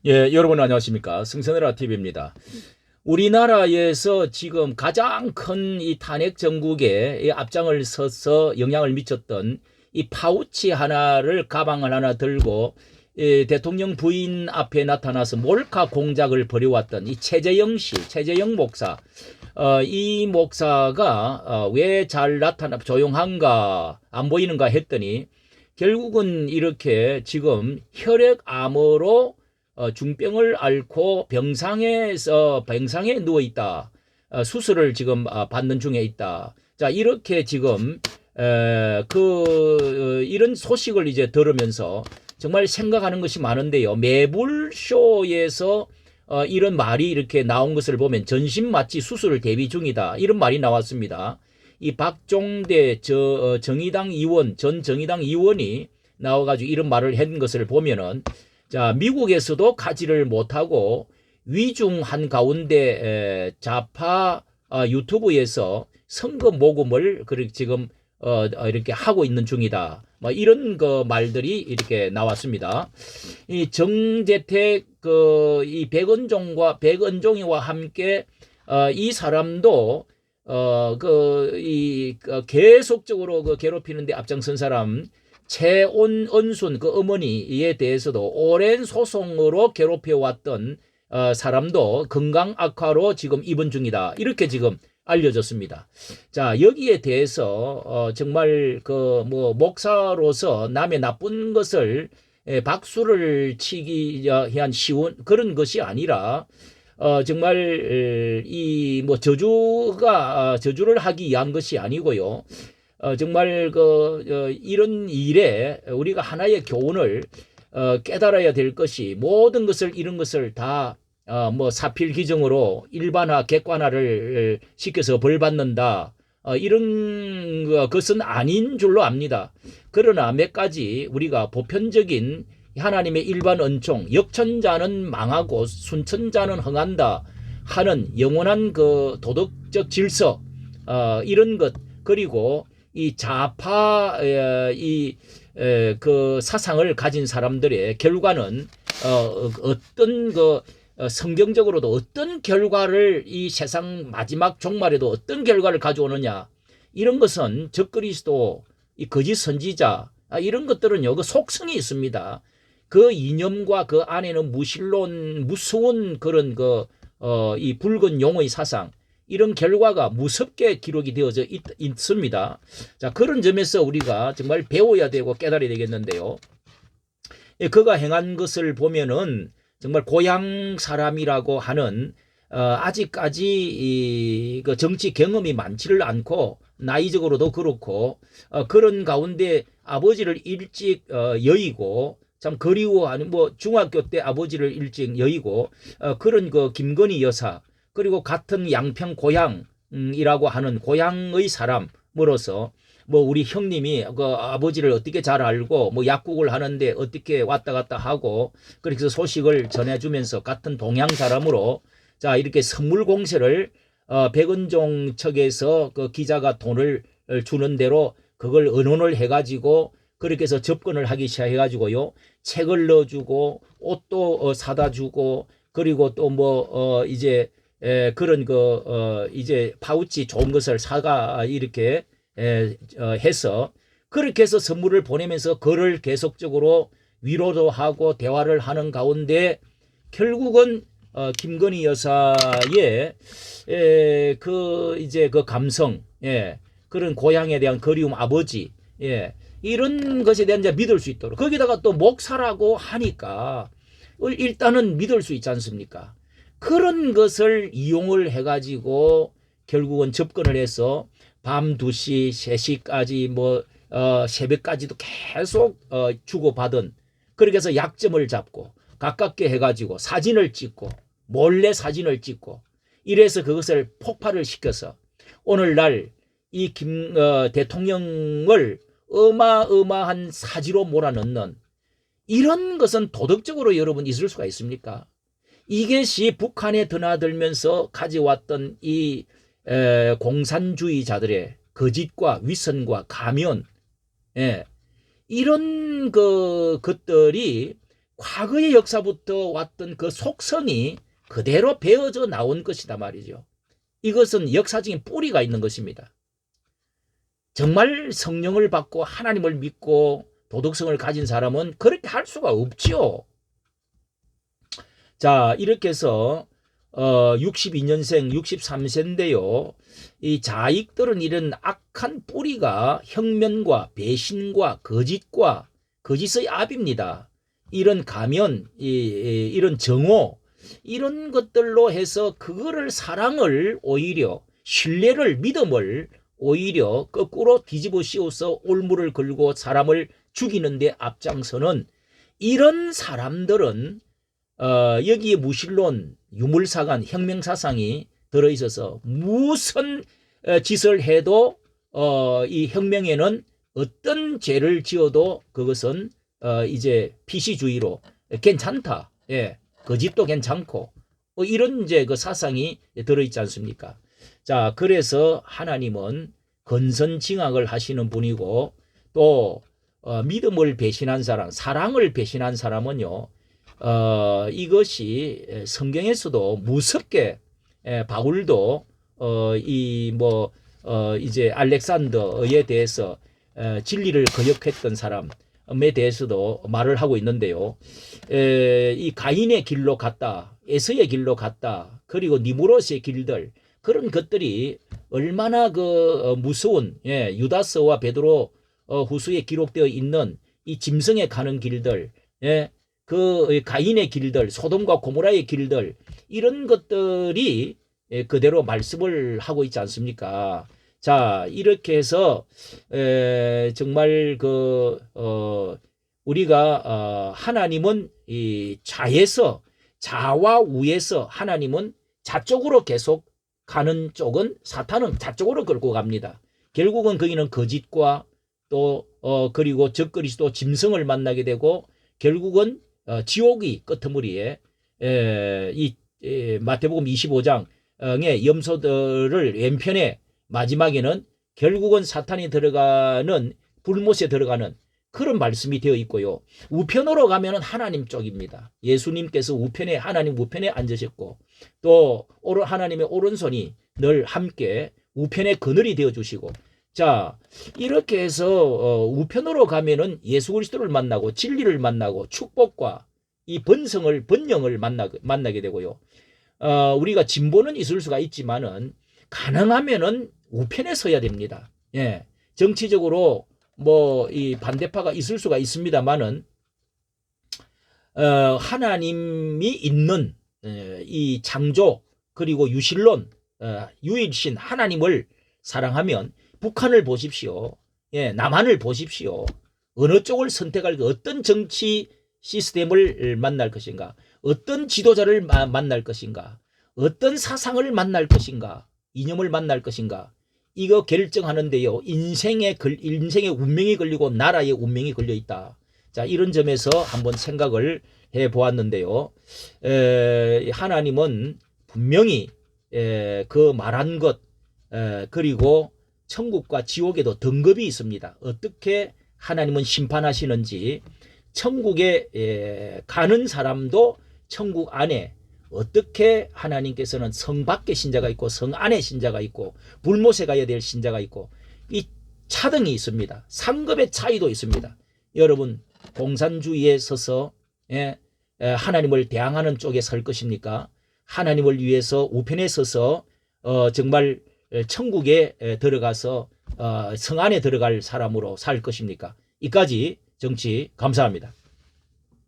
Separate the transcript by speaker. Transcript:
Speaker 1: 예, 여러분 안녕하십니까? 승선해라 TV입니다. 우리나라에서 지금 가장 큰 이 탄핵 정국에 이 앞장을 서서 영향을 미쳤던 이 파우치 하나를 가방을 하나 들고 대통령 부인 앞에 나타나서 몰카 공작을 벌여왔던 이 최재영 씨, 최재영 목사. 이 목사가 왜 잘 조용한가, 안 보이는가 했더니 결국은 이렇게 지금 혈액암으로 중병을 앓고 병상에 누워 있다. 수술을 지금 받는 중에 있다. 자, 이렇게 지금 이런 소식을 이제 들으면서 정말 생각하는 것이 많은데요. 매불쇼에서 이런 말이 이렇게 나온 것을 보면 전신 마취 수술 대비 중이다. 이런 말이 나왔습니다. 이 박종대 정의당 의원, 전 정의당 의원이 나와가지고 이런 말을 한 것을 보면은, 자, 미국에서도 가지를 못하고 위중한 가운데 좌파 유튜브에서 선거 모금을 지금 이렇게 하고 있는 중이다. 뭐 이런 그 말들이 이렇게 나왔습니다. 이 정재택 이 백은종이와 함께 이 사람도 계속적으로 괴롭히는데 앞장선 사람 최온은순 어머니에 대해서도 오랜 소송으로 괴롭혀왔던 사람도 건강 악화로 지금 입원 중이다. 이렇게 지금 알려졌습니다. 자, 여기에 대해서 정말 목사로서 남의 나쁜 것을 박수를 치기 위한 쉬운 그런 것이 아니라 정말 이 저주를 하기 위한 것이 아니고요. 정말 이런 일에 우리가 하나의 교훈을 깨달아야 될 것이, 모든 것을 이런 것을 다 사필 규정으로 일반화 객관화를 시켜서 벌 받는다, 이런 것은 아닌 줄로 압니다. 그러나 몇 가지 우리가 보편적인 하나님의 일반 은총, 역천자는 망하고 순천자는 흥한다 하는 영원한 도덕적 질서, 이런 것, 그리고 이 좌파 사상을 가진 사람들의 결과는 어떤 성경적으로도 어떤 결과를, 이 세상 마지막 종말에도 어떤 결과를 가져오느냐, 이런 것은 적그리스도, 이 거짓 선지자, 이런 것들은요 그 속성이 있습니다. 그 이념과 그 안에는 무서운 그런 이 붉은 용의 사상, 이런 결과가 무섭게 기록이 되어져 있습니다. 자, 그런 점에서 우리가 정말 배워야 되고 깨달아야 되겠는데요. 그가 행한 것을 보면은 정말 고향 사람이라고 하는 아직까지 그 정치 경험이 많지를 않고 나이적으로도 그렇고 그런 가운데 아버지를 일찍 여의고 참 그리워하는, 중학교 때 아버지를 일찍 여의고 그런 김건희 여사, 그리고 같은 양평 고향이라고 하는 고향의 사람으로서 우리 형님이 아버지를 어떻게 잘 알고 약국을 하는데 어떻게 왔다 갔다 하고, 그래서 소식을 전해주면서 같은 동양 사람으로, 자, 이렇게 선물 공세를 백은종 측에서 그 기자가 돈을 주는 대로 그걸 의논을 해가지고 그렇게 해서 접근을 하기 시작해가지고요, 책을 넣어주고 옷도 사다 주고, 그리고 또 이제 그런 이제 파우치 좋은 것을 사가 이렇게 해서, 그렇게 해서 선물을 보내면서 그를 계속적으로 위로도 하고 대화를 하는 가운데 결국은 김건희 여사의 이제 감성, 그런 고향에 대한 그리움, 아버지, 이런 것에 대한 이제 믿을 수 있도록, 거기다가 또 목사라고 하니까 일단은 믿을 수 있지 않습니까? 그런 것을 이용을 해가지고 결국은 접근을 해서 밤 2시, 3시까지 새벽까지도 계속 주고받은, 그렇게 해서 약점을 잡고 가깝게 해가지고 사진을 찍고 몰래 사진을 찍고, 이래서 그것을 폭발을 시켜서 오늘날 이 대통령을 어마어마한 사지로 몰아넣는, 이런 것은 도덕적으로 여러분 있을 수가 있습니까? 이것이 북한에 드나들면서 가져왔던 이 공산주의자들의 거짓과 위선과 가면, 이런 것들이 과거의 역사부터 왔던 그 속성이 그대로 배어져 나온 것이다 말이죠. 이것은 역사적인 뿌리가 있는 것입니다. 정말 성령을 받고 하나님을 믿고 도덕성을 가진 사람은 그렇게 할 수가 없죠. 자, 이렇게 해서 62년생 63세인데요. 이 자익들은 이런 악한 뿌리가 혁명과 배신과 거짓과 거짓의 압입니다. 이런 가면, 이런 정오, 이런 것들로 해서 그거를 사랑을 오히려 신뢰를 믿음을 오히려 거꾸로 뒤집어 씌워서 올무를 걸고 사람을 죽이는 데 앞장서는 이런 사람들은 여기에 무신론, 유물사관, 혁명사상이 들어있어서 무슨 짓을 해도 이 혁명에는 어떤 죄를 지어도 그것은 이제 피시주의로 괜찮다. 예, 거짓도 괜찮고 이런 이제 그 사상이 들어있지 않습니까? 자, 그래서 하나님은 건선징악을 하시는 분이고 또 믿음을 배신한 사람, 사랑을 배신한 사람은요. 이것이 성경에서도 무섭게 바울도 이제 알렉산더에 대해서 진리를 거역했던 사람에 대해서도 말을 하고 있는데요. 이 가인의 길로 갔다, 에서의 길로 갔다, 그리고 니무롯의 길들 그런 것들이 얼마나 그 무서운 유다서와 베드로 후서에 기록되어 있는 이 짐승에 가는 길들, 그 가인의 길들, 소돔과 고모라의 길들 이런 것들이 그대로 말씀을 하고 있지 않습니까? 자, 이렇게 해서 정말 우리가 하나님은 이 자와 우에서 하나님은 좌쪽으로 계속 가는 쪽은 사탄은 좌쪽으로 끌고 갑니다. 결국은 거기는 거짓과 또 그리고 적그리스도 짐승을 만나게 되고 결국은 지옥이 끄트머리에 이 마태복음 25장의 염소들을 왼편에 마지막에는 결국은 사탄이 들어가는 불못에 들어가는 그런 말씀이 되어 있고요. 우편으로 가면은 하나님 쪽입니다. 예수님께서 우편에 하나님 우편에 앉으셨고 또 하나님의 오른손이 늘 함께 우편의 그늘이 되어 주시고 자, 이렇게 해서 우편으로 가면은 예수 그리스도를 만나고 진리를 만나고 축복과 이 번영을 만나게 되고요. 우리가 진보는 있을 수가 있지만은 가능하면은 우편에 서야 됩니다. 예. 정치적으로 이 반대파가 있을 수가 있습니다만은 하나님이 있는 이 창조 그리고 유실론 유일신 하나님을 사랑하면 북한을 보십시오. 예, 남한을 보십시오. 어느 쪽을 선택할 어떤 정치 시스템을 만날 것인가, 어떤 지도자를 만날 것인가, 어떤 사상을 만날 것인가, 이념을 만날 것인가. 이거 결정하는데요. 인생의 운명이 걸리고 나라의 운명이 걸려 있다. 자, 이런 점에서 한번 생각을 해 보았는데요. 하나님은 분명히 그 말한 것 그리고 천국과 지옥에도 등급이 있습니다. 어떻게 하나님은 심판하시는지 천국에 가는 사람도 천국 안에 어떻게 하나님께서는 성 밖에 신자가 있고 성 안에 신자가 있고 불못에 가야 될 신자가 있고 이 차등이 있습니다. 상급의 차이도 있습니다. 여러분 공산주의에 서서 하나님을 대항하는 쪽에 설 것입니까? 하나님을 위해서 우편에 서서 정말 천국에 들어가서 성 안에 들어갈 사람으로 살 것입니까? 이까지 정치 감사합니다.